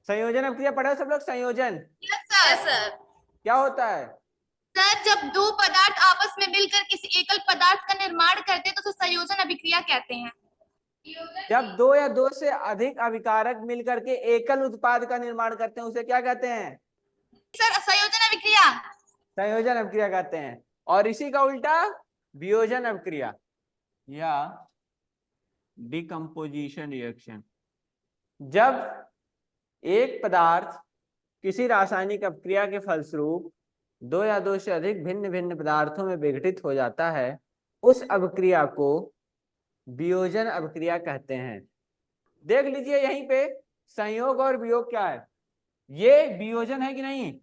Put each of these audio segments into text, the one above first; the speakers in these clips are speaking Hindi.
संयोजन अभिक्रिया पढ़ा सब लोग? संयोजन यस सर। क्या होता है? सर जब दो पदार्थ आपस में मिलकर किसी एकल पदार्थ का निर्माण करते हैं तो उसे संयोजन अभिक्रिया कहते हैं। जब दो या दो से अधिक अभिकारक मिलकर के एकल उत्पाद का निर्माण करते हैं उसे क्या कहते हैं? सर संयोजन अभिक्रिया। संयोजन अभिक्रिया कहते हैं। और इसी का उल्टा वियोजन अभिक्रिया या डिकम्पोजिशन रिएक्शन। जब एक पदार्थ किसी रासायनिक अभिक्रिया के फलस्वरूप दो या दो से अधिक भिन्न भिन्न पदार्थों में विघटित हो जाता है, उस अभिक्रिया को वियोजन अभिक्रिया कहते हैं। देख लीजिए यहीं पे संयोग और वियोग क्या है, ये वियोजन है कि नहीं?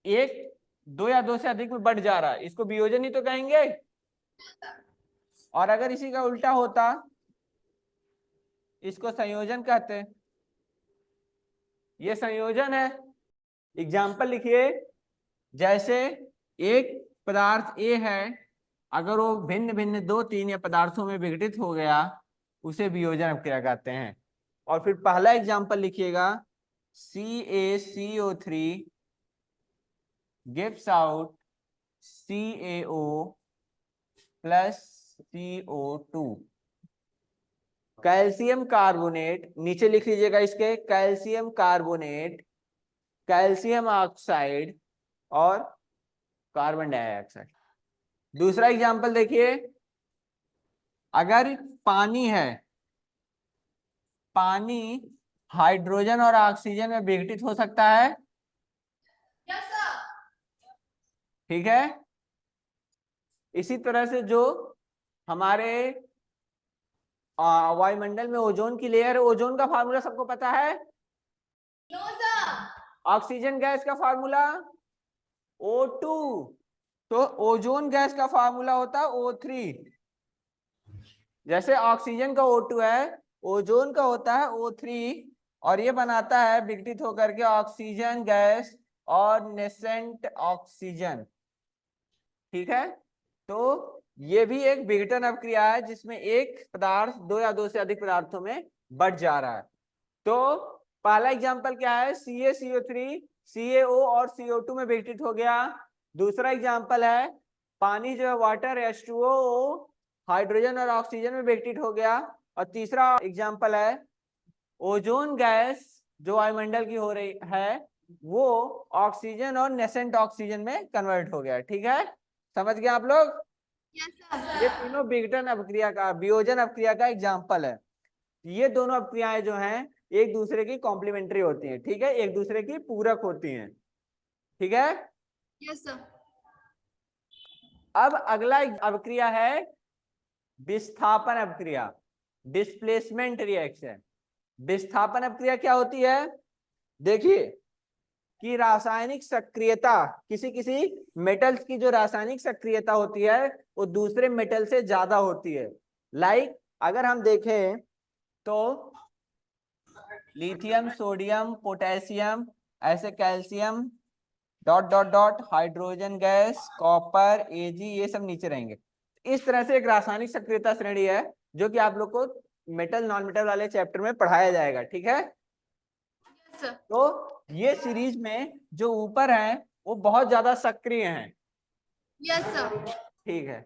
एक दो या दो से अधिक में बढ़ जा रहा है, इसको वियोजन ही तो कहेंगे। और अगर इसी का उल्टा होता, इसको संयोजन कहते हैं। ये संयोजन है। एग्जाम्पल लिखिए, जैसे एक पदार्थ ए है, अगर वो भिन्न भिन्न दो तीन या पदार्थों में विघटित हो गया उसे वियोजन अभिक्रिया कहते हैं। और फिर पहला एग्जाम्पल लिखिएगा, CaCO3 gives out CaO plus CO2। Calcium carbonate, नीचे लिख लीजिएगा इसके, कैल्शियम कार्बोनेट, कैल्शियम ऑक्साइड और कार्बन डाइऑक्साइड। दूसरा एग्जांपल देखिए, अगर पानी है, पानी हाइड्रोजन और ऑक्सीजन में विघटित हो सकता है? Yes sir. ठीक है। इसी तरह से जो हमारे वायुमंडल में ओजोन की लेयर है, ओजोन का फार्मूला सबको पता है? No sir. ऑक्सीजन गैस का फार्मूला O2, तो ओजोन गैस का फार्मूला होता है O3। जैसे ऑक्सीजन का O2 है, ओजोन का होता है O3, और ये बनाता है विघटित होकर के ऑक्सीजन गैस और नेसेंट ऑक्सीजन। ठीक है। तो ये भी एक विघटन अभिक्रिया है जिसमें एक पदार्थ दो या दो से अधिक पदार्थों में बढ़ जा रहा है। तो पहला एग्जांपल क्या है, CaCO3 CaO और CO2 में विघटित हो गया। दूसरा एग्जांपल है पानी जो है वाटर H2O हाइड्रोजन और ऑक्सीजन में विघटित हो गया। और तीसरा एग्जांपल है ओजोन गैस जो वायुमंडल की हो रही है वो ऑक्सीजन और नेसेंट ऑक्सीजन में कन्वर्ट हो गया। ठीक है, समझ गए आप लोग? Yes sir. ये तीनों विघटन अभिक्रिया का, वियोजन अभिक्रिया का एग्जाम्पल है। ये दोनों अभिक्रियाएं जो हैं एक दूसरे की कॉम्प्लीमेंट्री होती हैं, ठीक है, एक दूसरे की पूरक होती हैं। ठीक है। Yes sir. अब अगला अभिक्रिया है विस्थापन अभिक्रिया, डिस्प्लेसमेंट रिएक्शन। विस्थापन अभिक्रिया क्या होती है? देखिए कि रासायनिक सक्रियता, किसी किसी मेटल्स की जो रासायनिक सक्रियता होती है वो दूसरे मेटल से ज्यादा होती है। लाइक अगर हम देखें तो लिथियम, सोडियम, पोटेशियम, ऐसे calcium, dot dot dot, hydrogen gas, copper, Ag, ये सब नीचे रहेंगे। इस तरह से एक रासायनिक सक्रियता श्रेणी है जो कि आप लोग को मेटल नॉन मेटल वाले चैप्टर में पढ़ाया जाएगा। ठीक है। Yes sir. तो ये सीरीज में जो ऊपर है वो बहुत ज्यादा सक्रिय हैं। Yes sir. ठीक है।